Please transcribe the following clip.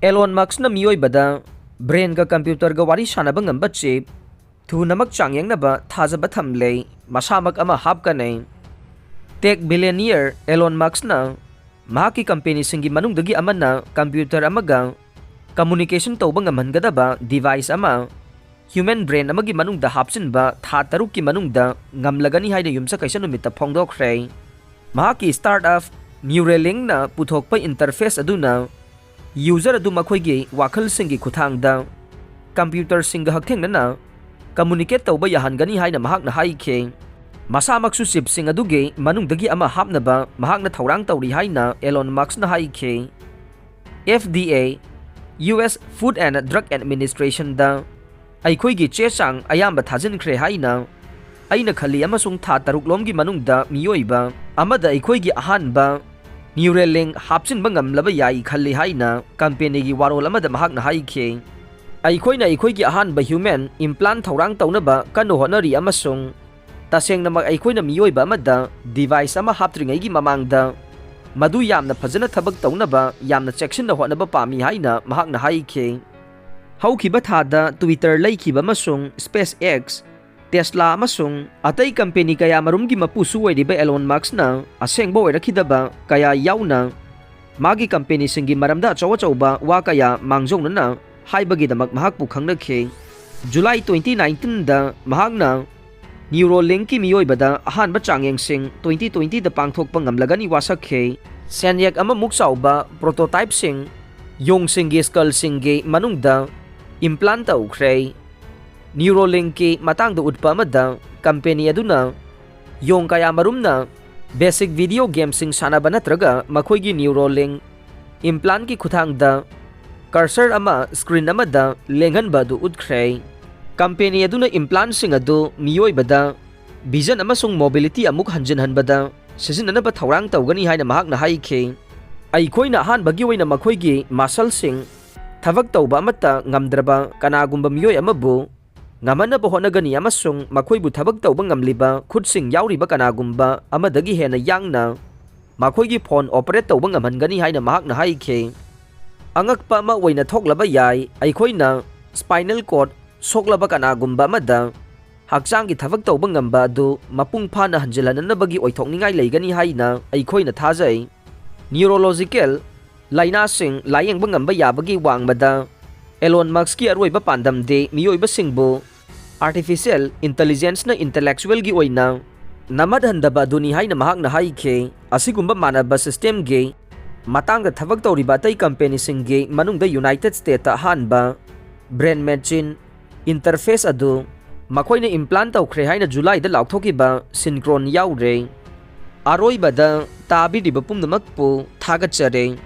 Elon Musk na Meoibada brain ga computer ga wari Sannaba ngamba chip Thunamak Changyengnaba thajaba thamle masamak ama hap ka nei tech billionaire Elon Musk na mahaki company singi manungdagi ama na computer amaga communication tawba ngamhangadaba device ama human brain amagi manungda hapsinba tha taruk ki manungda ngamlagani haina yumsa kaisa numita phongdokhrei mahaki startup Neuralink na puthokpa interface aduna user adu makhoigi wakhal singi khuthangda computer singa hakthengna na communicate tawba yahangani haina mahakna haike masamaksu chip sing aduge manungdagi ama hapnaba mahakna thorang tawri haina Elon Musk na haike FDA US Food and Drug Administration da aikhoigi chesang ayamba Thajn khre haina aina khali amasung tha taruk lomgi manungda Meoiba amada aikhoigi ahanba Neuralink hapsin bangam laba yai khalli haina company gi warol amada mahakna haike aikhoina aikhoigi ahanba human implant thorang tawnaba kanu honari amasung tasengna mag aikhoina Meoiba amada device ama haptringai gi mamangda madu yamna phajana thabak tawnaba yamna checkshin na honaba pami haina mahakna haike haukiba thada Twitter laikiba masung SpaceX Tesla amasung atay company kaya marumgi mapusu oiriba Elon Musk na asengba oirakidaba kaya yauna magi company singi maramda chawa wa kaya mangjong na haibagi-damak mahakpu khangnakhe July 2019 da mahakna Neuralink ki Meoibada ahanba Changyengsing 2020 da pangthokpa ngamlagani wasakhe senyak ama muksauba prototype sing yong singi skull singi manungda implant ukhrei Neuralink ki matangda utpa amada company aduna yong kaya marumna basic video game sing Sannaba natraga makhoigi Neuralink implant ki khuthangda cursor ama screen amada lenghanba du utkrei company aduna implant sing adu Meoibada vision amasung mobility amuk hanjinhanbada sizinanaba thorang tawgani haina mahakna haike aikhoina ahanbagi oina makhoigi muscle sing thabak tawba amata ngamdraba kanagumba mioi amabu ngamanaba honagani amasung makhoibu thabak tawba ngamliba khutsing yauriba kanagumba amadagi hena yangna makhoigi phone operate tawba ngamhangani haina mahakna haike angakpa ma oina thoklaba yai aikhoina spinal cord soklaba kanagumba amada hakchanggi thabak tawba ngamba adu mapung phana hanjilananabagi oithokningai leigani haina aikhoina thajai neurological laina sing layengba ngamba yabagi wangmada Elon Musk ki aroiba pandam de Meoiba singbu artificial intelligence na intellectual gi oina namadhandaba duni haina mahakna haike asigumba manaba system ge matangda thabak tawriba tai company singge manungda United States ta hanba brain machine interface adu makhoina implant tawkhre haina July da laukhthokiba synchron yaure aroibada tabi diba pumnamakpu thagachare